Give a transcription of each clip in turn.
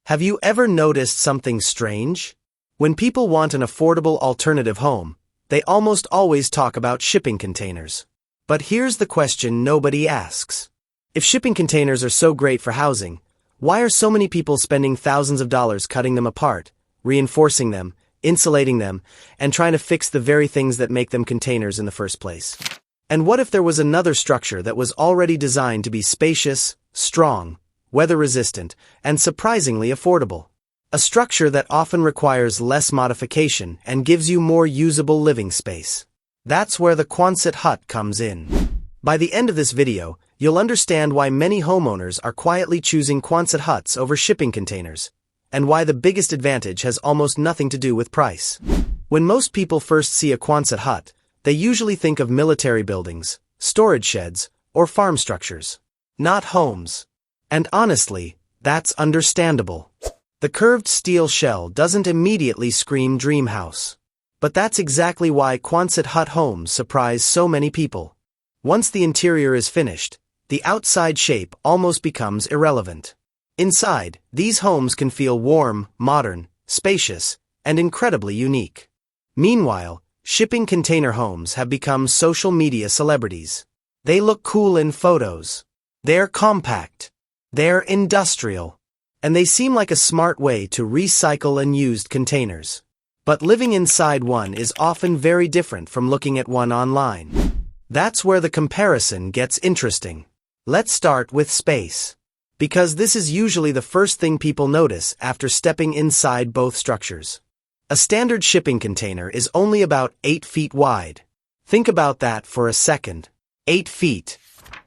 Have you ever noticed something strange? When people want an affordable alternative home, they almost always talk about shipping containers. But here's the question nobody asks. If shipping containers are so great for housing, why are so many people spending thousands of dollars cutting them apart, reinforcing them, insulating them, and trying to fix the very things that make them containers in the first place? And what if there was another structure that was already designed to be spacious, strong, weather-resistant, and surprisingly affordable? A structure that often requires less modification and gives you more usable living space. That's where the Quonset Hut comes in. By the end of this video, you'll understand why many homeowners are quietly choosing Quonset Huts over shipping containers, and why the biggest advantage has almost nothing to do with price. When most people first see a Quonset Hut, they usually think of military buildings, storage sheds, or farm structures, not homes. And honestly, that's understandable. The curved steel shell doesn't immediately scream dream house. But that's exactly why Quonset Hut homes surprise so many people. Once the interior is finished, the outside shape almost becomes irrelevant. Inside, these homes can feel warm, modern, spacious, and incredibly unique. Meanwhile, shipping container homes have become social media celebrities. They look cool in photos. They're compact. They're industrial. And they seem like a smart way to recycle unused containers. But living inside one is often very different from looking at one online. That's where the comparison gets interesting. Let's start with space. Because this is usually the first thing people notice after stepping inside both structures. A standard shipping container is only about 8 feet wide. Think about that for a second. 8 feet.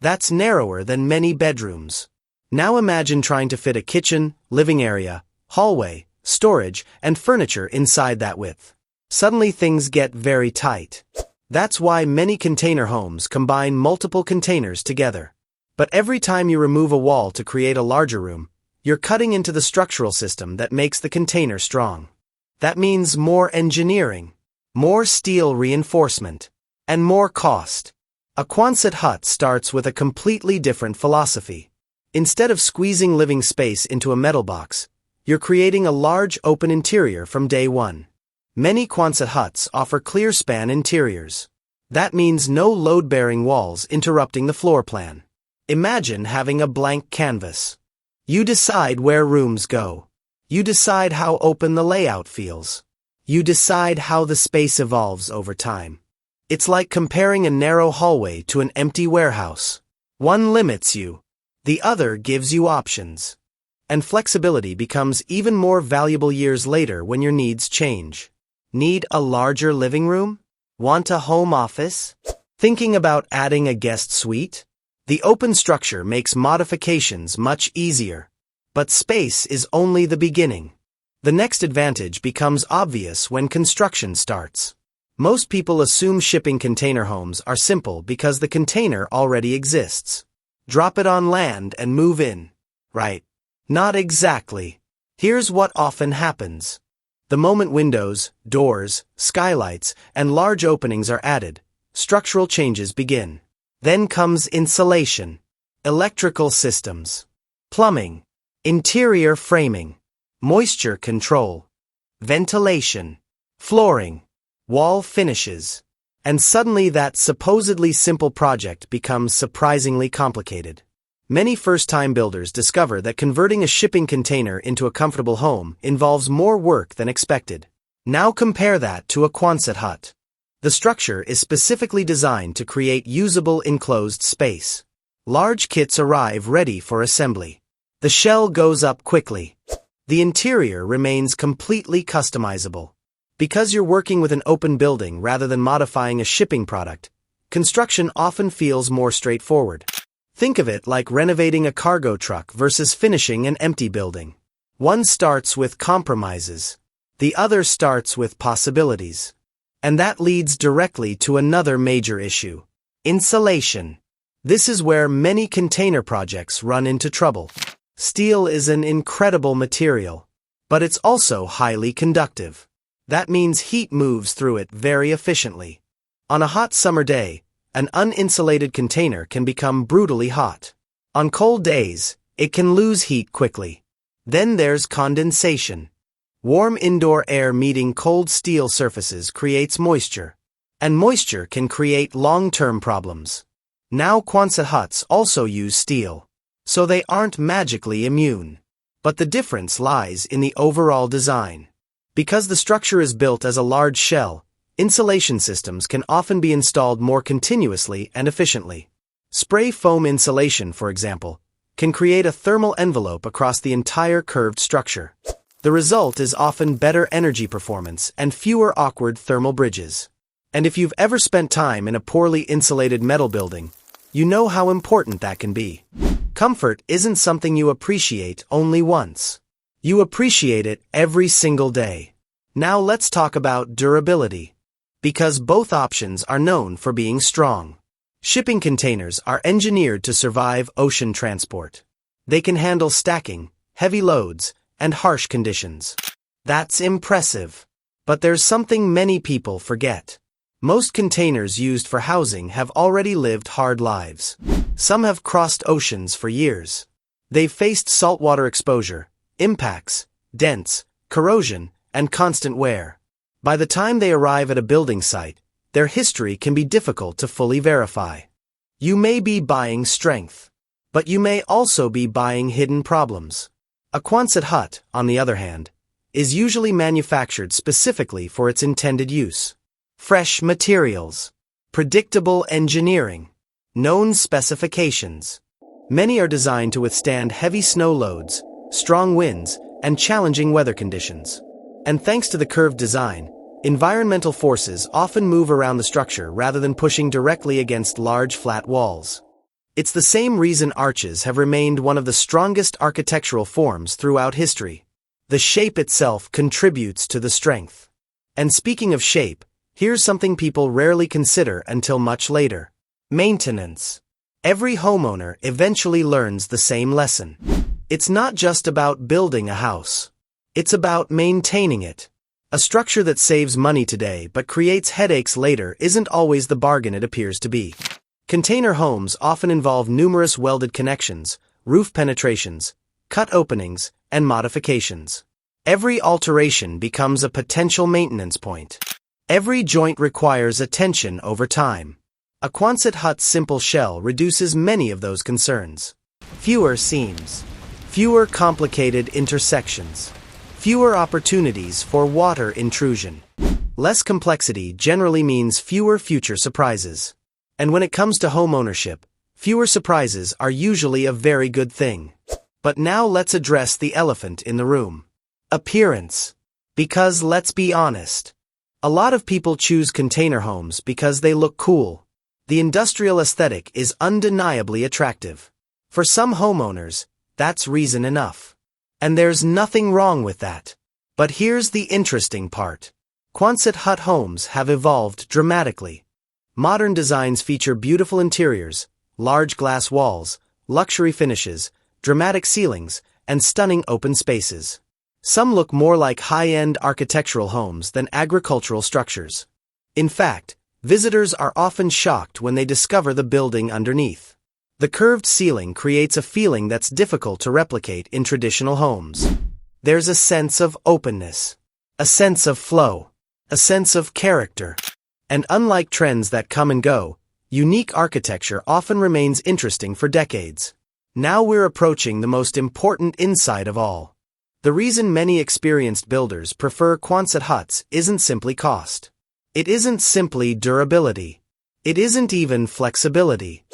That's narrower than many bedrooms. Now imagine trying to fit a kitchen, living area, hallway, storage, and furniture inside that width. Suddenly things get very tight. That's why many container homes combine multiple containers together. But every time you remove a wall to create a larger room, you're cutting into the structural system that makes the container strong. That means more engineering, more steel reinforcement, and more cost. A Quonset Hut starts with a completely different philosophy. Instead of squeezing living space into a metal box, you're creating a large open interior from day one. Many Quonset Huts offer clear span interiors. That means no load-bearing walls interrupting the floor plan. Imagine having a blank canvas. You decide where rooms go. You decide how open the layout feels. You decide how the space evolves over time. It's like comparing a narrow hallway to an empty warehouse. One limits you. The other gives you options. And flexibility becomes even more valuable years later when your needs change. Need a larger living room? Want a home office? Thinking about adding a guest suite? The open structure makes modifications much easier. But space is only the beginning. The next advantage becomes obvious when construction starts. Most people assume shipping container homes are simple because the container already exists. Drop it on land and move in. Right? Not exactly. Here's what often happens. The moment windows, doors, skylights, and large openings are added, structural changes begin. Then comes insulation, electrical systems, plumbing, interior framing, moisture control, ventilation, flooring, wall finishes. And suddenly that supposedly simple project becomes surprisingly complicated. Many first-time builders discover that converting a shipping container into a comfortable home involves more work than expected. Now compare that to a Quonset Hut. The structure is specifically designed to create usable enclosed space. Large kits arrive ready for assembly. The shell goes up quickly. The interior remains completely customizable. Because you're working with an open building rather than modifying a shipping product, construction often feels more straightforward. Think of it like renovating a cargo truck versus finishing an empty building. One starts with compromises. The other starts with possibilities. And that leads directly to another major issue: insulation. This is where many container projects run into trouble. Steel is an incredible material, but it's also highly conductive. That means heat moves through it very efficiently. On a hot summer day, an uninsulated container can become brutally hot. On cold days, it can lose heat quickly. Then there's condensation. Warm indoor air meeting cold steel surfaces creates moisture. And moisture can create long-term problems. Now Quonset huts also use steel. So they aren't magically immune. But the difference lies in the overall design. Because the structure is built as a large shell, insulation systems can often be installed more continuously and efficiently. Spray foam insulation, for example, can create a thermal envelope across the entire curved structure. The result is often better energy performance and fewer awkward thermal bridges. And if you've ever spent time in a poorly insulated metal building, you know how important that can be. Comfort isn't something you appreciate only once. You appreciate it every single day. Now let's talk about durability. Because both options are known for being strong. Shipping containers are engineered to survive ocean transport. They can handle stacking, heavy loads, and harsh conditions. That's impressive. But there's something many people forget. Most containers used for housing have already lived hard lives. Some have crossed oceans for years. They've faced saltwater exposure, impacts, dents, corrosion, and constant wear. By the time they arrive at a building site, their history can be difficult to fully verify. You may be buying strength, but you may also be buying hidden problems. A Quonset hut, on the other hand, is usually manufactured specifically for its intended use. Fresh materials, predictable engineering, known specifications. Many are designed to withstand heavy snow loads, strong winds, and challenging weather conditions. And thanks to the curved design, environmental forces often move around the structure rather than pushing directly against large flat walls. It's the same reason arches have remained one of the strongest architectural forms throughout history. The shape itself contributes to the strength. And speaking of shape, here's something people rarely consider until much later. Maintenance. Every homeowner eventually learns the same lesson. It's not just about building a house. It's about maintaining it. A structure that saves money today but creates headaches later isn't always the bargain it appears to be. Container homes often involve numerous welded connections, roof penetrations, cut openings, and modifications. Every alteration becomes a potential maintenance point. Every joint requires attention over time. A Quonset hut's simple shell reduces many of those concerns. Fewer seams. Fewer complicated intersections. Fewer opportunities for water intrusion. Less complexity generally means fewer future surprises. And when it comes to home ownership, fewer surprises are usually a very good thing. But now let's address the elephant in the room. Appearance. Because let's be honest. A lot of people choose container homes because they look cool. The industrial aesthetic is undeniably attractive. For some homeowners, that's reason enough. And there's nothing wrong with that. But here's the interesting part. Quonset hut homes have evolved dramatically. Modern designs feature beautiful interiors, large glass walls, luxury finishes, dramatic ceilings, and stunning open spaces. Some look more like high-end architectural homes than agricultural structures. In fact, visitors are often shocked when they discover the building underneath. The curved ceiling creates a feeling that's difficult to replicate in traditional homes. There's a sense of openness, a sense of flow, a sense of character. And unlike trends that come and go, unique architecture often remains interesting for decades. Now we're approaching the most important insight of all. The reason many experienced builders prefer Quonset huts isn't simply cost. It isn't simply durability. It isn't even flexibility.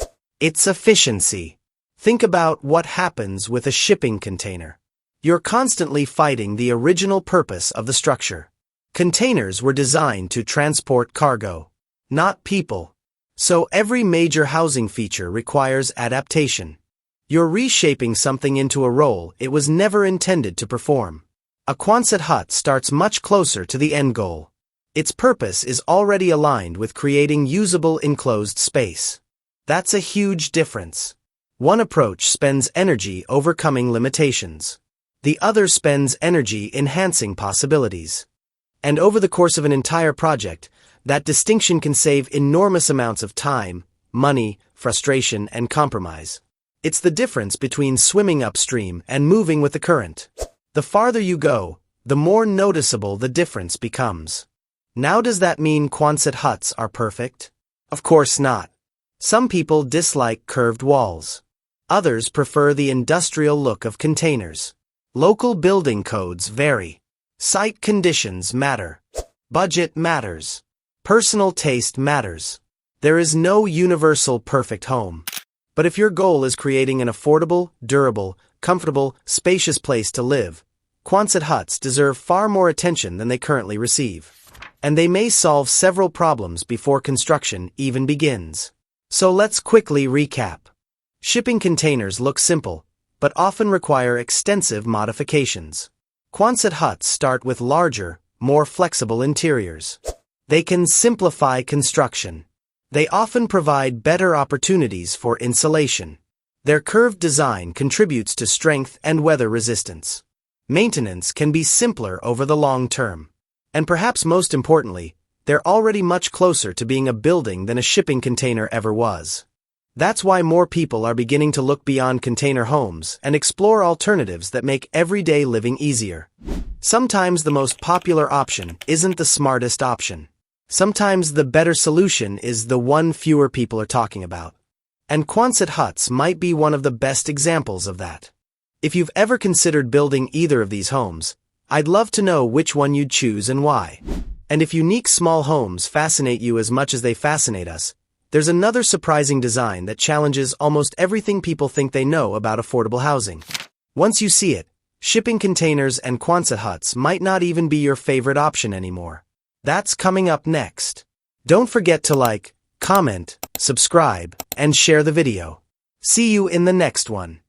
It's efficiency. Think about what happens with a shipping container. You're constantly fighting the original purpose of the structure. Containers were designed to transport cargo, not people. So every major housing feature requires adaptation. You're reshaping something into a role it was never intended to perform. A Quonset hut starts much closer to the end goal. Its purpose is already aligned with creating usable enclosed space. That's a huge difference. One approach spends energy overcoming limitations. The other spends energy enhancing possibilities. And over the course of an entire project, that distinction can save enormous amounts of time, money, frustration, and compromise. It's the difference between swimming upstream and moving with the current. The farther you go, the more noticeable the difference becomes. Now, does that mean Quonset huts are perfect? Of course not. Some people dislike curved walls. Others prefer the industrial look of containers. Local building codes vary. Site conditions matter. Budget matters. Personal taste matters. There is no universal perfect home. But if your goal is creating an affordable, durable, comfortable, spacious place to live, Quonset huts deserve far more attention than they currently receive. And they may solve several problems before construction even begins. So let's quickly recap. Shipping containers look simple, but often require extensive modifications. Quonset huts start with larger, more flexible interiors. They can simplify construction. They often provide better opportunities for insulation. Their curved design contributes to strength and weather resistance. Maintenance can be simpler over the long term. And perhaps most importantly, they're already much closer to being a building than a shipping container ever was. That's why more people are beginning to look beyond container homes and explore alternatives that make everyday living easier. Sometimes the most popular option isn't the smartest option. Sometimes the better solution is the one fewer people are talking about. And Quonset huts might be one of the best examples of that. If you've ever considered building either of these homes, I'd love to know which one you'd choose and why. And if unique small homes fascinate you as much as they fascinate us, there's another surprising design that challenges almost everything people think they know about affordable housing. Once you see it, shipping containers and Quonset huts might not even be your favorite option anymore. That's coming up next. Don't forget to like, comment, subscribe, and share the video. See you in the next one.